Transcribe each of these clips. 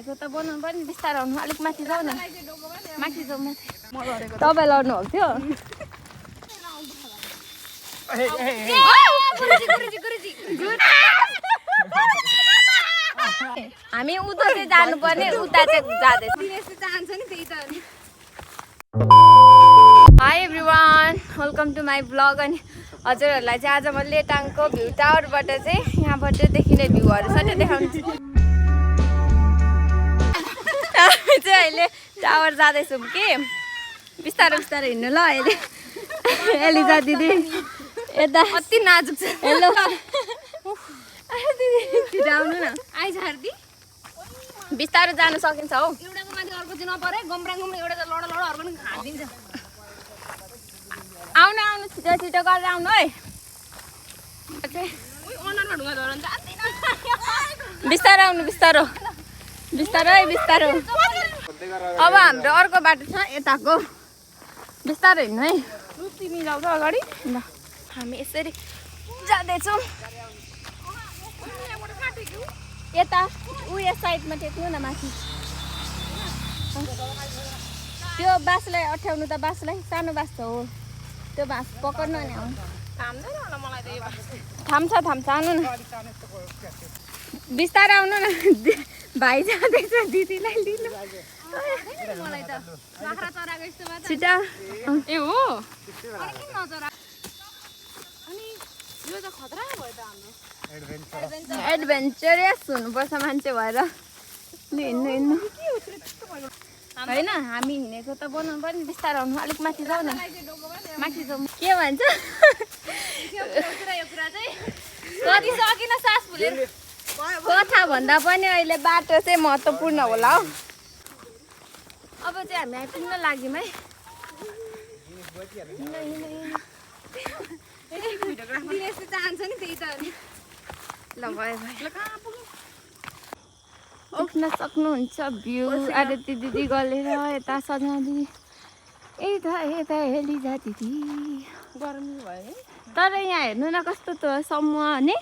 हिँडेको त बनाउनु पनि बिस्तारै आउनु अलिक माथि जाऊ न माथि जाऊ माथि तपाईँ लाउनु भएको थियो हामी उता चाहिँ जानुपर्ने उता चाहिँ जाँदैछ hi everyone welcome to my blog अनि हजुरहरूलाई चाहिँ आज म लेटाङको भ्यू टावरबाट चाहिँ यहाँबाट देखिने भ्यूहरू सबै देखाउँछु हामी चाहिँ अहिले टावर जाँदैछौँ कि बिस्तारै बिस्तारै हिँड्नु ल अहिले एलिजा दिदी यता कति नाजुक छ हेलो दिदी आउनु न आइज हार्दी बिस्तारै जानु सकिन्छ हौ एउटाको माथि अर्को चाहिँ नपरे गम्राङमा एउटा त लड लड अर्को पनि खादिन्छ आउनु आउनु छिटो छिटो गरेर आउनु है बिस्तारो आउनु बिस्तारो बिस्तारै बिस्तारो अब हाम्रो अर्को बाटो छ यताको बिस्तारै हिँड्नु है तिमी जाऊ त अगाडि ल हामी यसरी जाँदैछौँ यता उयो साइडमा टेक्नु न माथि त्यो बाँसलाई अठ्याउनु त बाँसलाई सानो बाँस हो त्यो बाँस पकड्नु नि आउनु थाम्छ थाम्छ आउनु न बिस्तारै आउनु न भाइ जाँदैछ दिदीलाई लिनु छिटो ए हो एडभेन्चरस हुनुपर्छ मान्छे भएर हिँड्नु हिँड्नु होइन हामी हिँडेको त बनाउनु पनि बिस्तारै आउनु अलिक माथि जाऊ न माथि जाउँ के भन्छ कति सकिन सास फुलेर कथा भन्दा पनि अहिले बाटो चाहिँ महत्त्वपूर्ण होला हौ अब चाहिँ हामी आइपुग्न लाग्यौँ है चाहन्छ नि त्यही त ल भयो भयो उठ्न सक्नुहुन्छ भ्यू आरती दिदी गलेर यता सजना दिदी यता एलिजा दिदी गर्मी भयो तर यहाँ हेर्नु न कस्तो त समूह नि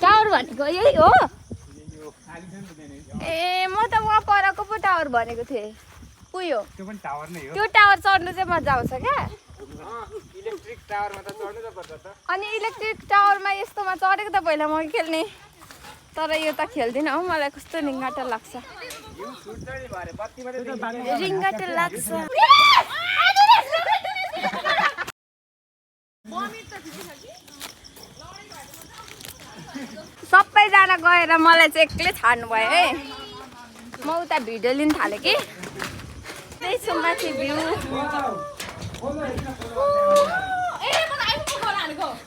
टावर भनेको यही हो ए म त वहाँ परको पो टावर भनेको थिएँ उयो त्यो टावर चढ्नु चाहिँ मजा आउँछ क्या इलेक्ट्रिक टावरमा त चढ्नु त पर्छ त अनि इलेक्ट्रिक टावरमा यस्तोमा चढेको त पहिला म खेल्ने तर यो त खेल्दिनँ हौ मलाई कस्तो रिङ्गाटो लाग्छ रिङ्गाटो लाग्छ सबैजना गएर मलाई चाहिँ एक्लै छाड्नु भयो है म उता भिडियो लिन थालेँ कि त्यही छु माथि भ्यू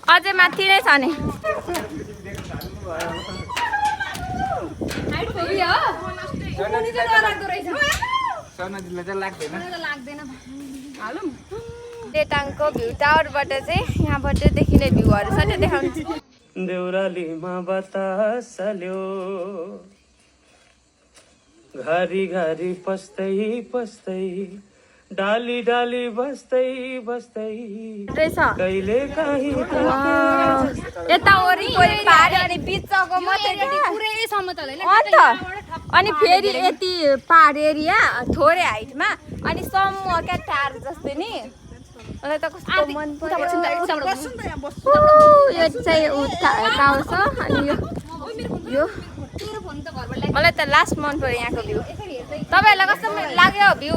अझै माथि नै छ नि लेटाङको भ्यू टावरबाट चाहिँ यहाँबाट देखिने भ्यूहरू सबै देखाउँछु देउरालीमा बतास ल्यो घरी घरी पस्दै पस्दै डाली डाली बस्दै बस्दै कहिले काहीँ यता वरिपरि पहाड अनि बिचको मात्रै पुरै समतल हैन अनि फेरि यति पहाड एरिया थोरै हाइटमा अनि समूह क्या टार जस्तै नि मलाई त कस्तो मन पर्यो यो चाहिँ टावर छ अनि यो मलाई त लास्ट मन पर्यो यहाँको भ्यू तपाईँहरूलाई कस्तो लाग्यो भ्यू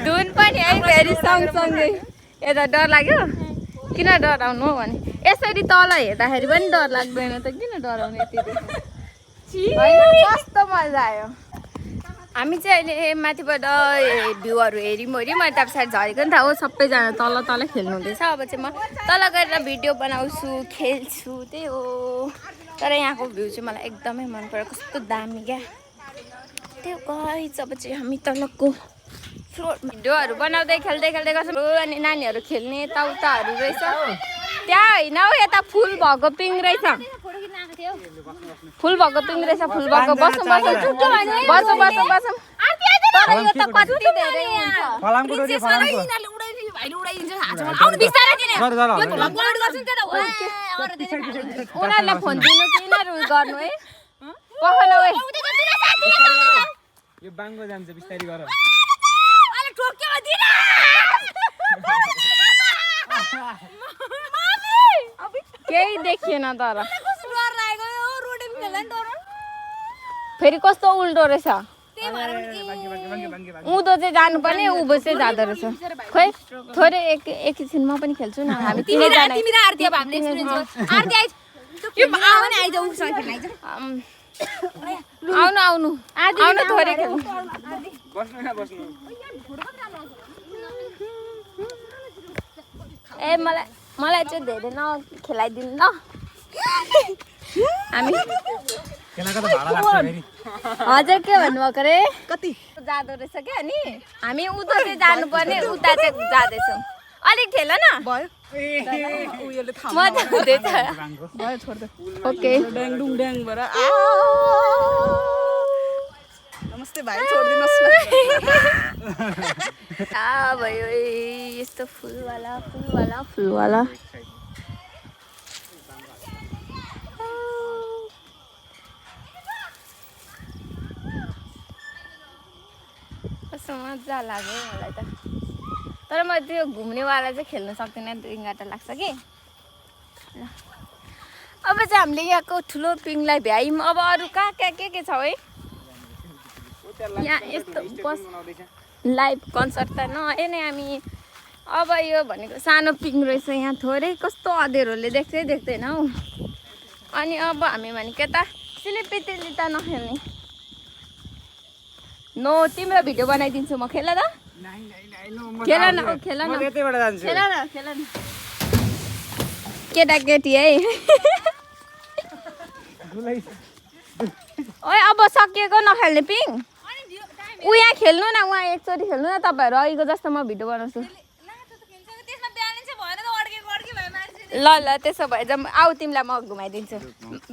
धुन पनि है फेरि सँगसँगै यता डर लाग्यो किन डराउनु हो भने यसरी तल हेर्दाखेरि पनि डर लाग्दैन त किन डराउनु यति कस्तो मजा आयो हामी चाहिँ अहिले माथिबाट भ्यूहरू हेऱ्यौँ मैले तब साइड झरेको नि त हो सबैजना तल तल खेल्नु हुँदैछ अब चाहिँ म तल गएर भिडियो बनाउँछु खेल्छु त्यही हो तर यहाँको भ्यू चाहिँ मलाई एकदमै मन पर्यो कस्तो दामी क्या त्यो गाइस अब चाहिँ हामी तलको फ्लोर भिडियोहरू बनाउँदै खेल्दै खेल्दै गर्छौँ अनि नानीहरू खेल्ने यताउताहरू रहेछ त्यहाँ होइन हौ यता फुल भएको पिङ रहेछ फुल भएको पिङ रहेछ फुल भएको बसौँ बसौँ बसौँ बसौँ बसौँ तर यो त कति धेरै हुन्छ भाइले उडाइदिन्छ हातमा आउनु बिस्तारै दिने सर सर यो भ्लग बनाउनु गर्छन् त्यता हो उनीहरूलाई फोन दिनु कि यिनीहरू गर्नु है पखन ओए यो बाङ्गो जान्छ बिस्तारै गर अले ठोक्यो दिन केही देखिएन तर कस्तो डर लागेको यो रोडे पनि खेल्दैन डर फेरि कस्तो उल्टो रहेछ त्यही भएर उँधो चाहिँ जानुपर्ने उँभो चाहिँ जाँदो रहेछ खोइ थोरै एकैछिनमा पनि खेल्छु न हामी तिनैजना तिमी र आरती अब हामीले एक्सपिरियन्स आरती आइज यो आउने आइज उसँग खेल्न आइज आउनु थोरै खेल्नु बस्नु न बस्नु ए मलाई चाहिँ धेरै खेलाइदिनु ल हामी केनाको त भाडा लाग्छ फेरि हजुर के भन्नुभएको रे कति जाँदो रहेछ क्या अनि हामी उता चाहिँ जानुपर्ने उता चाहिँ जाँदैछौँ अलिक ठेल न मजा हुँदैछ ओके ड्याङ ड्याङ भएर नमस्ते भाइ छोडिदिनुहोस् न भयो यस्तो फुलवाला कस्तो मजा लाग्यो मलाई त तर म त्यो घुम्नेवाला चाहिँ खेल्न सक्दिनँ 2 घन्टा लाग्छ कि अब चाहिँ हामीले यहाँको ठुलो पिङलाई भ्यायौँ अब अरू कहाँ के छ है यहाँ यस्तो लाइभ कन्सर्ट त नआए नै हामी अब यो भनेको सानो पिङ रहेछ यहाँ थोरै कस्तो अँध्यारोले देख्दैन हौ अनि अब हामी भनेको त सिलिपितिली त नखेल्ने नो तिम्रो भिडियो बनाइदिन्छु म खेल न खेल न केटाकेटी है ओए अब सकिएको नखेल्ने पिङ ऊ यहाँ खेल्नु न उहाँ एकचोटि खेल्नु न तपाईँहरू अहिलेको जस्तो म भिडियो बनाउँछु ल त्यसो भए जाउँ आऊ तिमीलाई म घुमाइदिन्छु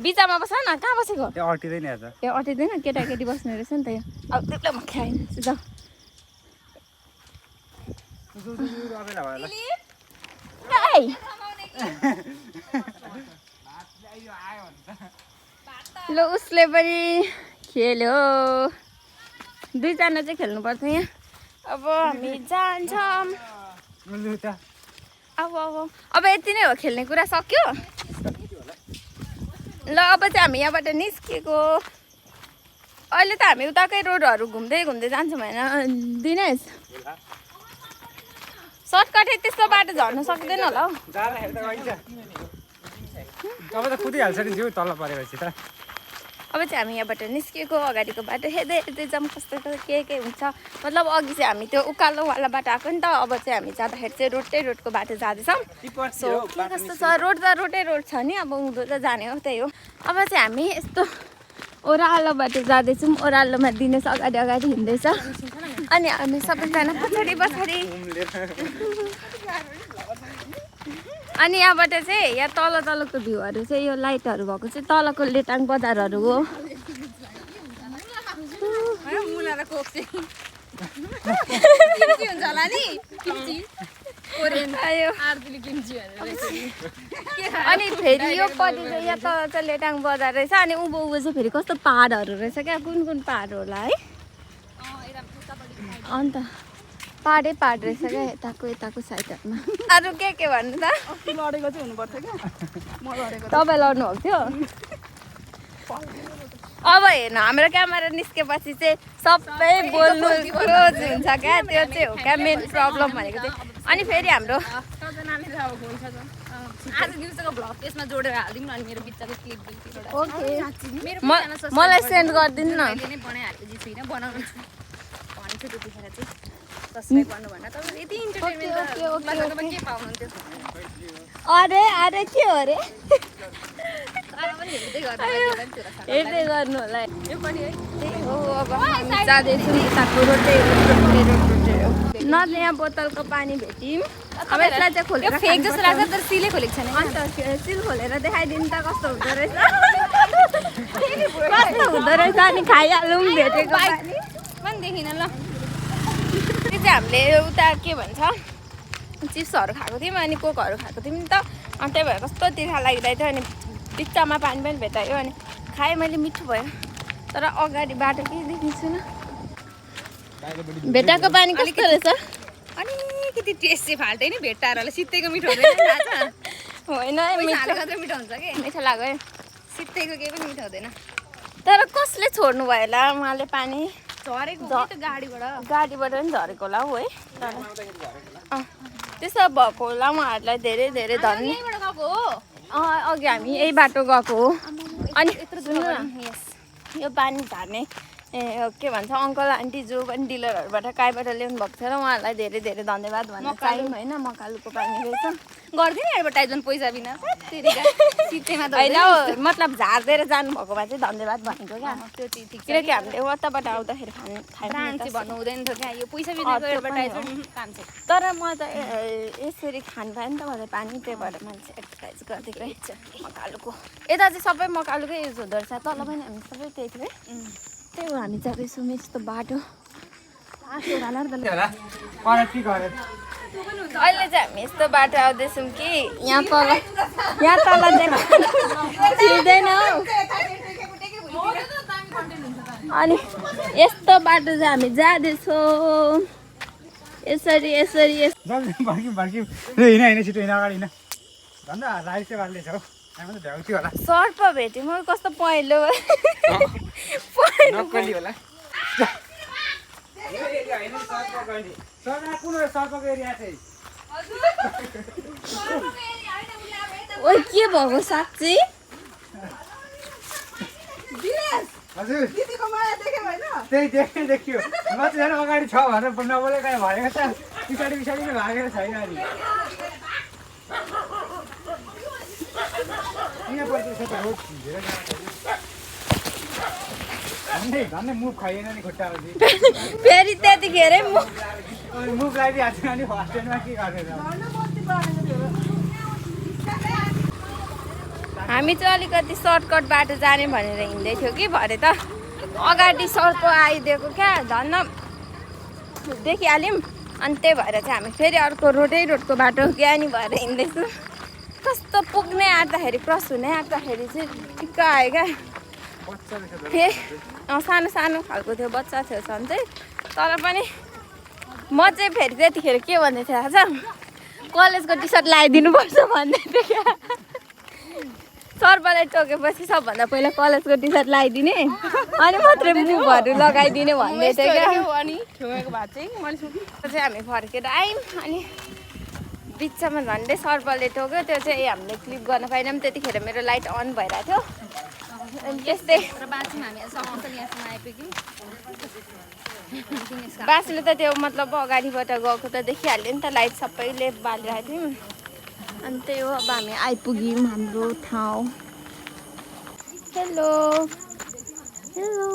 बिचमा बस न कहाँ बसेको त्यो अटिँदैन आज ए अटिँदैन केटाकेटी बस्ने रहेछ नि त यो अब तिमीलाई म खाइदिन्छु जाऊ ल उसले पनि खेल्यो 2 जना चाहिँ खेल्नुपर्छ यहाँ अब हामी जान्छौँ अब यति नै हो खेल्ने कुरा सक्यो ल अब चाहिँ हामी यहाँबाट निस्केको अहिले त हामी उताकै रोडहरू घुम्दै जान्छौँ होइन दिनेश सर्टकटै त्यस्तो बाटो झर्न सक्दैन होला हौ अब त कुदिहाल्छ नि जिउ तल परेपछि त अब चाहिँ हामी यहाँबाट निस्केको अगाडिको बाटो हेर्दै जाउँ कस्तो के हुन्छ मतलब अघि चाहिँ हामी त्यो उकालोवाला बाटो आएको नि त अब चाहिँ हामी जाँदाखेरि चाहिँ रोडको बाटो जाँदैछौँ सो के कस्तो छ रोड त रोडै छ नि अब उँधो त जाने हो त्यही हो अब चाहिँ हामी यस्तो ओह्रालो बाटो जाँदैछौँ ओह्रालोमा दिनेश अगाडि हिँड्दैछ अनि हामी सबैजना पछाडि अनि यहाँबाट चाहिँ यहाँ तलको भ्यूहरू चाहिँ यो लाइटहरू भएको चाहिँ तलको लेटाङ बजारहरू हो अनि फेरि यो पट्टि चाहिँ यहाँ तल चाहिँ लेटाङ बजार रहेछ अनि उँभो चाहिँ फेरि कस्तो पाहाडहरू रहेछ क्या कुन पाहाड होला है अन्त पाहाडै पाहाड रहेछ क्या यताको साइडहरूमा अरू के भन्नु त लडेको चाहिँ हुनुपर्छ क्या म लडेको तपाईँ लड्नुभएको थियो अब हेर्नु हाम्रो क्यामेरा निस्केपछि चाहिँ सबै बोल्नु क्लोज हुन्छ क्या त्यो चाहिँ हो क्या मेन प्रब्लम भनेको चाहिँ अनि फेरि हाम्रो आज दिउँसोको भ्लग त्यसमा जोडेर हालिदिउँ न अनि मेरो बिचको क्लिप ओके मलाई सेन्ड गरिदिनु न नै बनाइहालेको जे छुइनँ बनाउनु छु भनेको छु त्यतिखेर चाहिँ सब्सक्राइब गर्नु भन्न तपाईँ यति इन्टरटेनमेन्ट पनि के पाउनुहुन्थ्यो अरे के हो रे तर पनि हेर्दै गर्नु होला यो पनि है त्यही हो अब हामी जाँदैछौँ यताको रोडै न यहाँ बोतलको पानी भेट्यौँ अब यसलाई चाहिँ खोलेर फेक जस्तो लाग्छ तर सिलै खोलेको छैन अन्त सिल खोलेर देखाइदिनु त कस्तो हुँदो रहेछ अनि खाइहालौँ भेटेको पनि देखिनँ ल त्यो चाहिँ हामीले उता के भन्छ चिप्सहरू खाएको थियौँ अनि कोकहरू खाएको थियौँ नि त। अनि त्यही भएर कस्तो तिर्खा लागिरहेको थियो अनि बिचमा पानी पनि भेटायो अनि खाएँ मैले, मिठो भयो। तर अगाडि बाटो केही देखिन्छु न। भेटाको पानी कस्तो रहेछ? अलिकति टेस्ट चाहिँ फाल्टै नि भेट्टाहरूलाई सित्तैको मिठो हुँदैन थाहा छ? होइन मिठो मिठो हुन्छ कि मिठो लाग्यो। सित्तैको केही पनि मिठो हुँदैन। तर कसले छोड्नु भयो होला उहाँले पानी? झरेको हो नि त गाडीबाट पनि झरेको होला हौ है। तर त्यसो भएको होला उहाँहरूलाई धेरै धेरै धन्यवाद। यहीँबाट गएको हो। अघि हामी यही बाटो गएको हो। अनि यत्रो सुन्नु न, यो पानी झार्ने के भन्छ अङ्कल आन्टी जो पनि डिलरहरूबाट कहीँबाट ल्याउनु भएको छ र उहाँहरूलाई धेरै धेरै धन्यवाद भन्न चाह्यौँ होइन। मकालुको पानी रहेछ। गरिदिने एडभर्टाइजमेन्ट पैसा बिना सित्तैमा त होइन हौ, मतलब झारिदिएर जानुभएकोमा चाहिँ धन्यवाद भनेको क्या। त्यो चाहिँ ठिक छ। किनकि हामीले उताबाट आउँदाखेरि ब्रान्ड चाहिँ भन्नु हुँदैन थियो क्या, यो पैसा बिनाको एडभर्टाइजमेन्ट काम छ। तर म त यसरी खानु पाएँ नि त मलाई पानी, त्यही भएर मान्छे एडभर्टाइज गरिदिएको है मकालुको। यता चाहिँ सबै मकालुकै युज हुँदो रहेछ, तल पनि हामी सबै त्यही थियो है। त्यही हो हामी जाँदैछौँ यस्तो बाटो। अहिले चाहिँ हामी यस्तो बाटो आउँदैछौँ कि यहाँ तल छिर्दैन हौ। अनि यस्तो बाटो चाहिँ हामी जाँदैछौँ यसरी यसरी सर्प भेटेँ म, कस्तो पहेँलो ओ के भएको साँच्चै? देखियो अगाडि छ भनेर नबोले कहीँ भएको छ, पछाडि पछाडि नै भागेर छैन। अनि झन्डै मुख खाइएन नि खुट्टामा फेरि त्यतिखेरै मुख लगाइदिइहाल्छ अनि फर्स्ट टाइममा के गरेर हामी चाहिँ अलिकति सर्टकट बाटो जाने भनेर हिँड्दै थियो कि भरे त अगाडि सर्प आइदिएको क्या, झन् देखिहाल्यौँ। अनि त्यही भएर चाहिँ हामी फेरि अर्को रोडको बाटो ज्ञानी भएर हिँड्दैछु। कस्तो पुग्ने आँट्दाखेरि क्रस हुने आँट्दाखेरि चाहिँ ठिक्क आयो क्या। फेरि सानो सानो खालको थियो, बच्चा थियो सन्चै। तर पनि म चाहिँ फेरि त्यतिखेर के भन्दै थिएँ थाहा छ? कलेजको टी सर्ट लगाइदिनुपर्छ भन्दै थिएँ क्या। सर्पलाई टोकेपछि सबभन्दा पहिला कलेजको टी सर्ट लगाइदिने अनि मात्रै मुभहरू लगाइदिने भन्दै थियो क्या। अनि ठेउको भात चाहिँ मैले चाहिँ हामी फर्केर आयौँ अनि बिचमा झन्डै सर्पले टोक्यो। त्यो चाहिँ हामीले क्लिप गर्न पाएनौँ, त्यतिखेर मेरो लाइट अन भइरहेको थियो। अनि त्यस्तै बासले त त्यो मतलब अगाडिबाट गएको त देखिहाल्यो नि त, लाइट सबैले बालिरहेको थियौँ। अनि त्यही हो, अब हामी आइपुग्यौँ हाम्रो ठाउँ। हेलो हेलो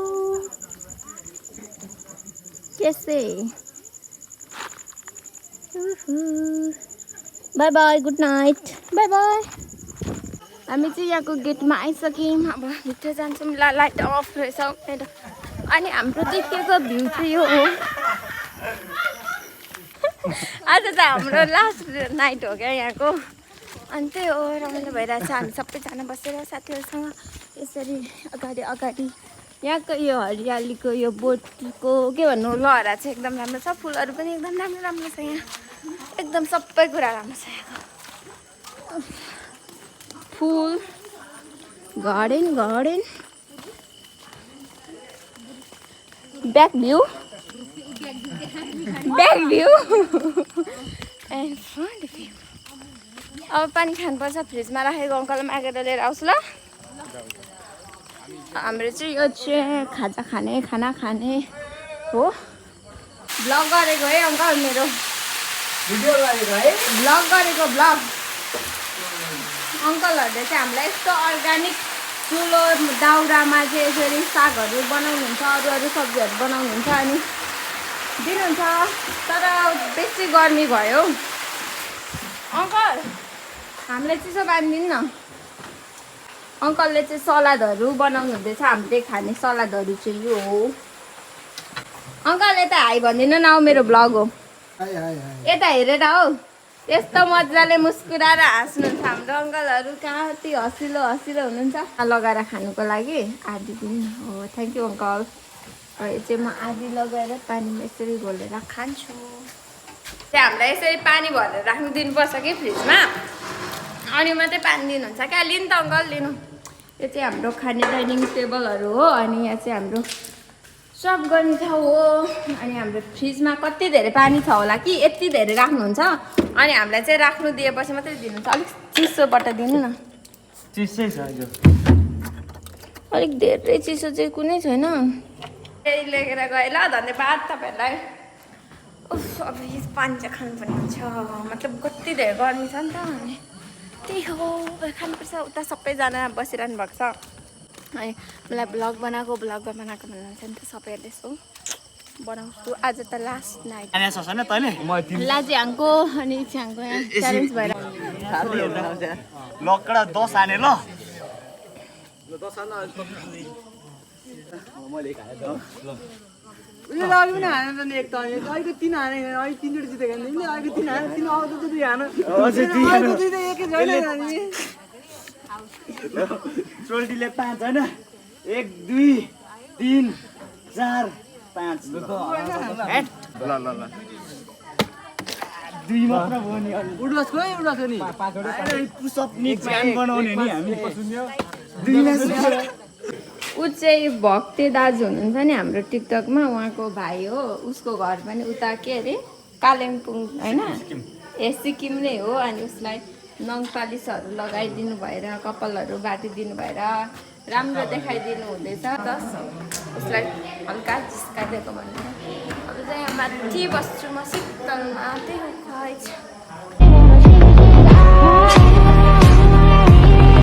कैसे? By by, good night, by by. हामी चाहिँ यहाँको गेटमा आइसक्यौँ। अब भित्र जान्छौँ। लाइट अफ रहेछ अनि हाम्रो देखेको भ्यू चाहिँ यो हो। आज त हाम्रो लास्ट नाइट हो क्या यहाँको। अनि त्यही हो, रमाइलो भइरहेछ। हामी सबैजना बसेर साथीहरूसँग यसरी अगाडि अगाडि यहाँको यो हरियालीको यो बोटको के भन्नु लहरा चाहिँ एकदम राम्रो छ। फुलहरू पनि एकदम राम्रो राम्रो छ यहाँ, एकदम सबै कुरा राम्रो छ यहाँको। Full garden back view and front view. अब पानी खानुपर्छ, फ्रिजमा राखेको अङ्कल मागेर लिएर आउँछु ल। हाम्रो चाहिँ यो चाहिँ खाना खाने हो। ब्लग गरेको है अङ्कल, मेरो भिडियो गरेको है, ब्लग गरेको ब्लग। अङ्कलहरूले चाहिँ हामीलाई यस्तो अर्ग्यानिक ठुलो दाउरामा चाहिँ यसरी सागहरू बनाउनुहुन्छ, अरू सब्जीहरू बनाउनुहुन्छ अनि दिनुहुन्छ। तर बेसी गर्मी भयो अङ्कल, हामीलाई चिसो पानी दिनु न। अङ्कलले चाहिँ सलादहरू बनाउनु हुँदैछ, हामीले खाने सलादहरू चाहिँ यो हो। अङ्कल यता हाई भनिदिनु न, मेरो ब्लग हो, यता हेरेर हौ। त्यस्तो मजाले मुस्कुराएर हाँस्नुहुन्छ हाम्रो अङ्कलहरू कति हँसिलो हँसिलो हुनुहुन्छ लगाएर खानुको लागि आधी दिन हो थ्याङ्क यू अङ्कल यो चाहिँ म आधी लगाएर पानीमा यसरी घोलेर खान्छु चाहिँ हामीलाई यसरी पानी भरेर राख्नु दिनुपर्छ कि फ्रिजमा अनि मात्रै पानी दिनुहुन्छ क्या लिनु त अङ्कल लिनु यो चाहिँ हाम्रो खाने डाइनिङ टेबलहरू हो अनि यहाँ चाहिँ हाम्रो सर्भ गर्ने ठाउँ हो अनि हाम्रो फ्रिजमा कति धेरै पानी छ होला कि यति धेरै राख्नुहुन्छ अनि हामीलाई चाहिँ राख्नु दिएपछि मात्रै दिनुहुन्छ अलिक चिसोबाट दिनु न चिसै छ यो अलिक धेरै चिसो चाहिँ कुनै छैन त्यही लिएर गएँ ल धन्यवाद तपाईँहरूलाई उफ अब यो पानी चाहिँ खानुपर्ने हुन्छ मतलब कति धेरै गर्मी छ नि त अनि त्यही हो खानुपर्छ उता सबैजना बसिरहनु भएको छ अनि मलाई भ्लग बनाएको भन्नुहुन्छ नि त सबैहरूले यसो बनाउँछु आज त लास्ट नाइट लाजिहाङको अनि छ्याङको यहाँ च्यालेन्ज भएर लकडा 10 आने ल उयो अघि पनि हानेर नि एक त अहिलेको 3 हाने अहिले 3 जोडी जितेको नि अहिलेको 3 हाने 3 आउँदा त 2 हान अझै 2 हान अझै त एकै छैन नि चोल्टीले 5 हैन 1 2 3 4 5 ल ल दुई मात्र भयो नि उडवासको नि पुसअप नि च्यान बनाउने नि हामी ऊ चाहिँ भक्ते दाजु हुनुहुन्छ नि हाम्रो टिकटकमा उहाँको भाइ हो उसको घर पनि उता के अरे कालिम्पोङ होइन ए सिक्किम नै हो अनि उसलाई नङ पालिसहरू लगाइदिनु भएर कपालहरू बाटिदिनु भएर राम्रो देखाइदिनु हुँदैछ उसलाई हल्का जिस्काइदिएको भन्नु अब चाहिँ यहाँ माथि बस्छु म शीतलमा त्यही हो